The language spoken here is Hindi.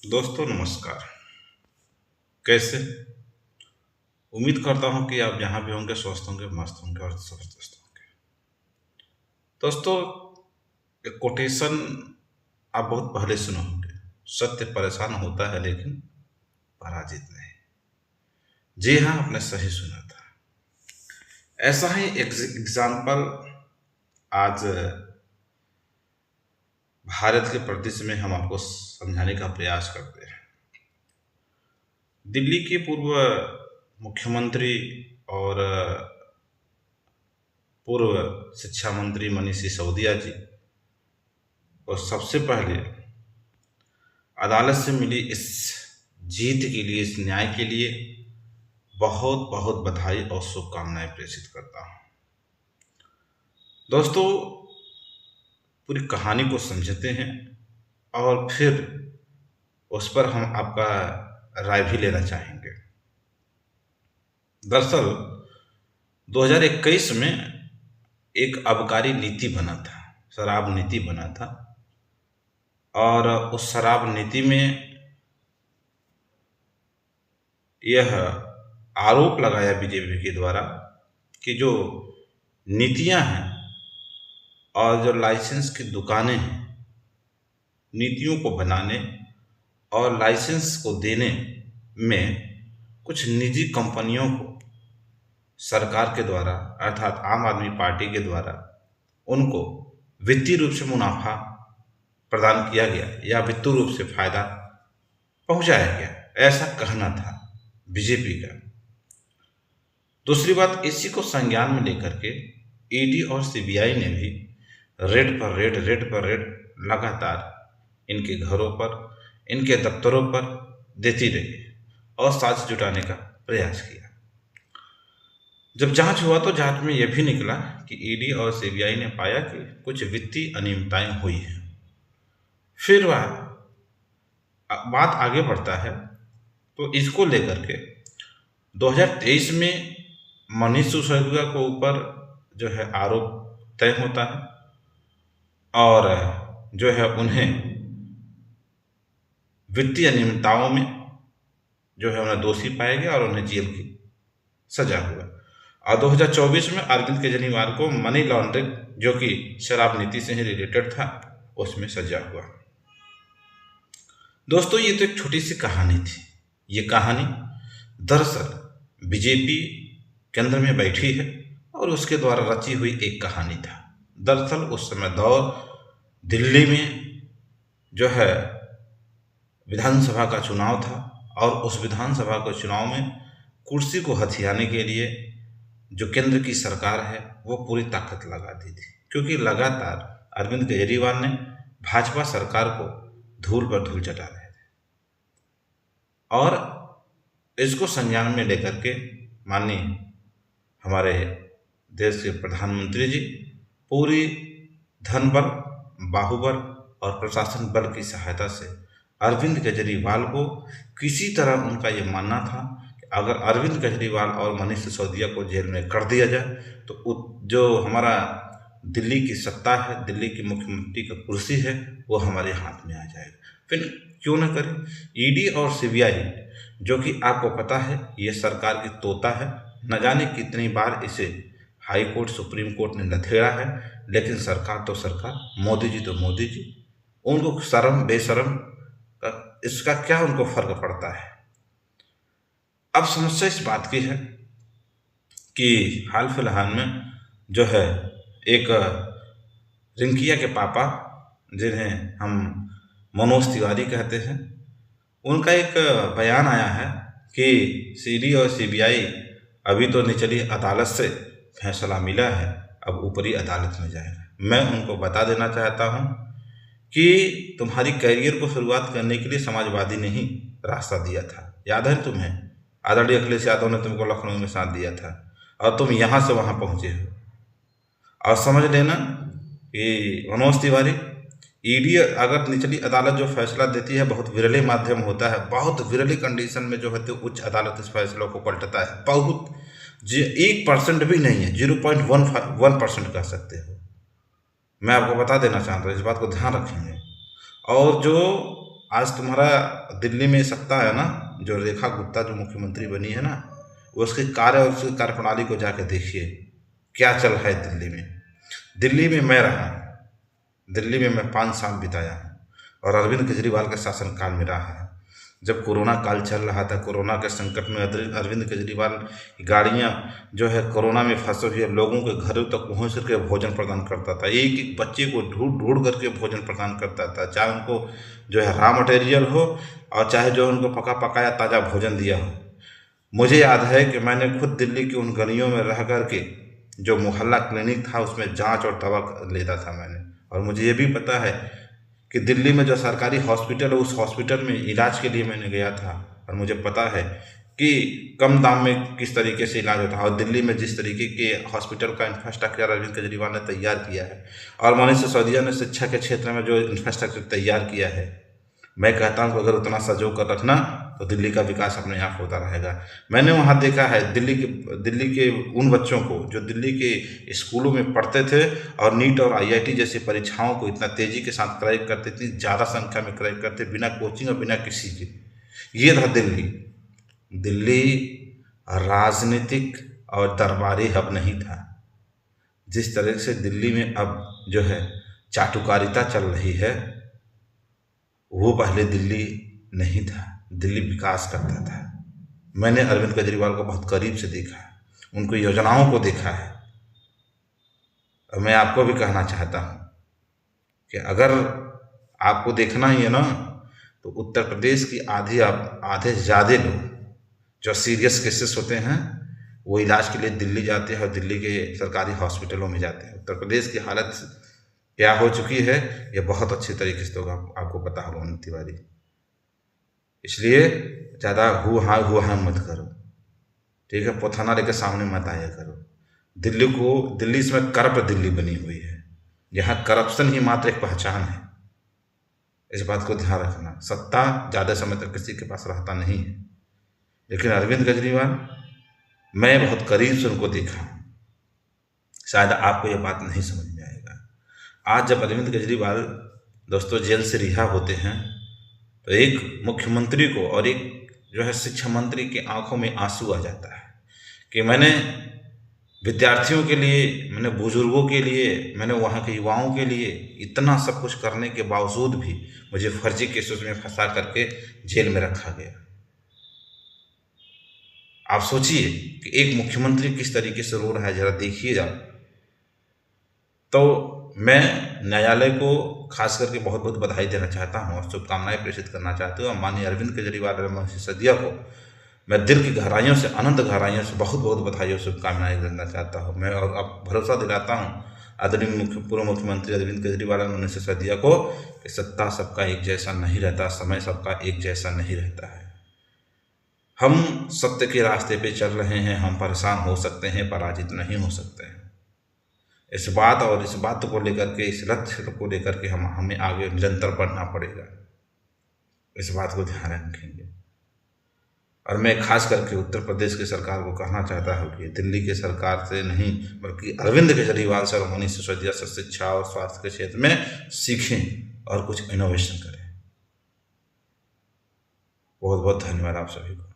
दोस्तों नमस्कार। कैसे? उम्मीद करता हूं कि आप जहां भी होंगे स्वस्थ होंगे, मस्त होंगे और जबरदस्त होंगे। दोस्तों, एक कोटेशन आप बहुत पहले सुने होंगे। सत्य परेशान होता है लेकिन पराजित नहीं। जी हाँ, आपने सही सुना था। ऐसा ही एग्जाम्पल आज भारत के प्रदेश में हम आपको समझाने का प्रयास करते हैं। दिल्ली के पूर्व मुख्यमंत्री और पूर्व शिक्षा मंत्री मनीष सिसोदिया जी को सबसे पहले अदालत से मिली इस जीत के लिए, इस न्याय के लिए बहुत बहुत बधाई और शुभकामनाएं प्रेषित करता हूं। दोस्तों, पूरी कहानी को समझते हैं और फिर उस पर हम आपका राय भी लेना चाहेंगे। दरअसल 2021 में एक आबकारी नीति बना था, शराब नीति बना था, और उस शराब नीति में यह आरोप लगाया बीजेपी के द्वारा कि जो नीतियां हैं और जो लाइसेंस की दुकानें हैं, नीतियों को बनाने और लाइसेंस को देने में कुछ निजी कंपनियों को सरकार के द्वारा अर्थात आम आदमी पार्टी के द्वारा उनको वित्तीय रूप से मुनाफा प्रदान किया गया या वित्तीय रूप से फायदा पहुंचाया गया, ऐसा कहना था बीजेपी का। दूसरी बात, इसी को संज्ञान में लेकर के ईडी और सीबीआई ने भी रेड पर रेड लगातार इनके घरों पर, इनके दफ्तरों पर देती रही और साक्ष्य जुटाने का प्रयास किया। जब जांच हुआ तो जांच में यह भी निकला कि ईडी और सीबीआई ने पाया कि कुछ वित्तीय अनियमितताएं हुई हैं। फिर वह बात आगे बढ़ता है तो इसको लेकर के 2023 में मनीष सिसोदिया को ऊपर जो है आरोप तय होता है और जो है उन्हें वित्तीय अनियमितताओं में जो है उन्हें दोषी पाया गया और उन्हें जेल की सजा हुआ। और 2024 में अरविंद केजरीवाल को मनी लॉन्ड्रिंग, जो कि शराब नीति से ही रिलेटेड था, उसमें सजा हुआ। दोस्तों, ये तो एक छोटी सी कहानी थी। ये कहानी दरअसल बीजेपी केंद्र में बैठी है और उसके द्वारा रची हुई एक कहानी था। दरअसल उस समय दौर दिल्ली में जो है विधानसभा का चुनाव था और उस विधानसभा के चुनाव में कुर्सी को हथियाने के लिए जो केंद्र की सरकार है वो पूरी ताकत लगाती थी, क्योंकि लगातार अरविंद केजरीवाल ने भाजपा सरकार को धूल पर धूल चटा रहे थे। और इसको संज्ञान में लेकर के माननीय हमारे देश के प्रधानमंत्री जी पूरी धन बल, बाहुबल और प्रशासन बल की सहायता से अरविंद केजरीवाल को किसी तरह, उनका ये मानना था कि अगर अरविंद केजरीवाल और मनीष सिसोदिया को जेल में कर दिया जाए तो जो हमारा दिल्ली की सत्ता है, दिल्ली की मुख्यमंत्री का कुर्सी है, वो हमारे हाथ में आ जाएगा। फिर क्यों न करें। ईडी और सीबीआई, जो कि आपको पता है ये सरकार की तोता है, न जाने कितनी बार इसे हाई कोर्ट, सुप्रीम कोर्ट ने लथेड़ा है, लेकिन सरकार तो सरकार, मोदी जी तो मोदी जी, उनको शर्म बेशर्म का इसका क्या उनको फर्क पड़ता है। अब समस्या इस बात की है कि हाल फिलहाल में जो है एक रिंकिया के पापा, जिन्हें हम मनोज तिवारी कहते हैं, उनका एक बयान आया है कि ईडी और सीबीआई अभी तो निचली अदालत से फैसला मिला है, अब ऊपरी अदालत में जाएगा। मैं उनको बता देना चाहता हूं कि तुम्हारी कैरियर को शुरुआत करने के लिए समाजवादी ने ही रास्ता दिया था। याद है तुम्हें? आदरणीय अखिलेश यादव ने तुमको लखनऊ में साथ दिया था और तुम यहां से वहां पहुंचे हो। और समझ लेना कि मनोज तिवारी, ईडी अगर निचली अदालत जो फैसला देती है, बहुत विरले माध्यम होता है, बहुत विरली कंडीशन में जो है तो उच्च अदालत इस फैसलों को पलटता है। बहुत 1% भी नहीं है, 0.1% कह सकते हो। मैं आपको बता देना चाहता हूँ, इस बात को ध्यान रखेंगे। और जो आज तुम्हारा दिल्ली में सत्ता है ना, जो रेखा गुप्ता जो मुख्यमंत्री बनी है ना, वो उसके कार्य और उसकी कार्यप्रणाली को जाके देखिए क्या चल रहा है दिल्ली में। दिल्ली में मैं रहा, दिल्ली में मैं 5 साल बिताया हूँ और अरविंद केजरीवाल का शासनकाल में रहा है। जब कोरोना काल चल रहा था, कोरोना के संकट में अरविंद केजरीवाल की गाड़ियाँ जो है कोरोना में फंसे हुए लोगों के घरों तक पहुँच करके भोजन प्रदान करता था। एक एक बच्चे को ढूंढ ढूंढ करके भोजन प्रदान करता था, चाहे उनको जो है रॉ मटेरियल हो और चाहे जो उनको पका पकाया ताज़ा भोजन दिया हो। मुझे याद है कि मैंने खुद दिल्ली की उन गलियों में रह करके जो मोहल्ला क्लिनिक था उसमें जाँच और दवा लेता था मैंने। और मुझे ये भी पता है कि दिल्ली में जो सरकारी हॉस्पिटल है उस हॉस्पिटल में इलाज के लिए मैंने गया था और मुझे पता है कि कम दाम में किस तरीके से इलाज होता है। और दिल्ली में जिस तरीके के हॉस्पिटल का इंफ्रास्ट्रक्चर अरविंद केजरीवाल ने तैयार किया है और मनीष सिसोदिया ने शिक्षा के क्षेत्र में जो इंफ्रास्ट्रक्चर तैयार किया है, मैं कहता हूँ कि अगर उतना सजो कर रखना तो दिल्ली का विकास अपने आप होता रहेगा। मैंने वहाँ देखा है दिल्ली के उन बच्चों को जो दिल्ली के स्कूलों में पढ़ते थे और नीट और IIT जैसी परीक्षाओं को इतना तेज़ी के साथ क्रैक करते, इतनी ज़्यादा संख्या में क्रैक करते बिना कोचिंग और बिना किसी के। ये था दिल्ली। दिल्ली राजनीतिक और दरबारी हब नहीं था। जिस तरह से दिल्ली में अब जो है चाटुकारिता चल रही है, वो पहले दिल्ली नहीं था। दिल्ली विकास करता था। मैंने अरविंद केजरीवाल को बहुत करीब से देखा है, उनको योजनाओं को देखा है। और मैं आपको भी कहना चाहता हूँ कि अगर आपको देखना ही है ना, तो उत्तर प्रदेश की आधे से ज़्यादा लोग जो सीरियस केसेस होते हैं वो इलाज के लिए दिल्ली जाते हैं और दिल्ली के सरकारी हॉस्पिटलों में जाते हैं। उत्तर प्रदेश की हालत क्या हो चुकी है ये बहुत अच्छी तरीके से तो आपको पता होगा अमित तिवारी। इसलिए ज़्यादा हुआ मत करो, ठीक है? पोथाना लेकर सामने मत आया करो। दिल्ली इसमें करप्ट दिल्ली बनी हुई है, यहाँ करप्शन ही मात्र एक पहचान है। इस बात को ध्यान रखना। सत्ता ज़्यादा समय तक किसी के पास रहता नहीं है, लेकिन अरविंद केजरीवाल मैं बहुत करीब से उनको देखा। शायद आपको ये बात नहीं समझ में आएगा। आज जब अरविंद केजरीवाल दोस्तों जेल से रिहा होते हैं तो एक मुख्यमंत्री को और एक जो है शिक्षा मंत्री की आंखों में आंसू आ जाता है कि मैंने विद्यार्थियों के लिए, मैंने बुजुर्गों के लिए, मैंने वहाँ के युवाओं के लिए इतना सब कुछ करने के बावजूद भी मुझे फर्जी केसेस में फंसा करके जेल में रखा गया। आप सोचिए कि एक मुख्यमंत्री किस तरीके से रो रहा है, जरा देखिएगा। तो मैं न्यायालय को खास करके बहुत बहुत बधाई देना चाहता हूँ और शुभकामनाएं प्रेषित करना चाहता हूँ। माननीय अरविंद केजरीवाल और मनीष सिसोदिया को मैं दिल की गहराइयों से, अनंत गहराइयों से बहुत बहुत बधाई और शुभकामनाएं देना चाहता हूँ। मैं और अब भरोसा दिलाता हूँ आदरणीय पूर्व मुख्यमंत्री अरविंद केजरीवाल और मनीष सिसोदिया को कि सत्ता सबका एक जैसा नहीं रहता, समय सबका एक जैसा नहीं रहता है। हम सत्य के रास्ते पे चल रहे हैं, हम परेशान हो सकते हैं, पराजित नहीं हो सकते हैं। इस बात को लेकर के, इस लक्ष्य को लेकर के हमें आगे निरंतर बढ़ना पड़ेगा। इस बात को ध्यान रखेंगे। और मैं खास करके उत्तर प्रदेश की सरकार को कहना चाहता हूँ कि दिल्ली की सरकार से नहीं बल्कि अरविंद केजरीवाल से और मनीष सिसोदिया से शिक्षा और स्वास्थ्य के क्षेत्र में सीखें और कुछ इनोवेशन करें। बहुत बहुत धन्यवाद आप सभी को।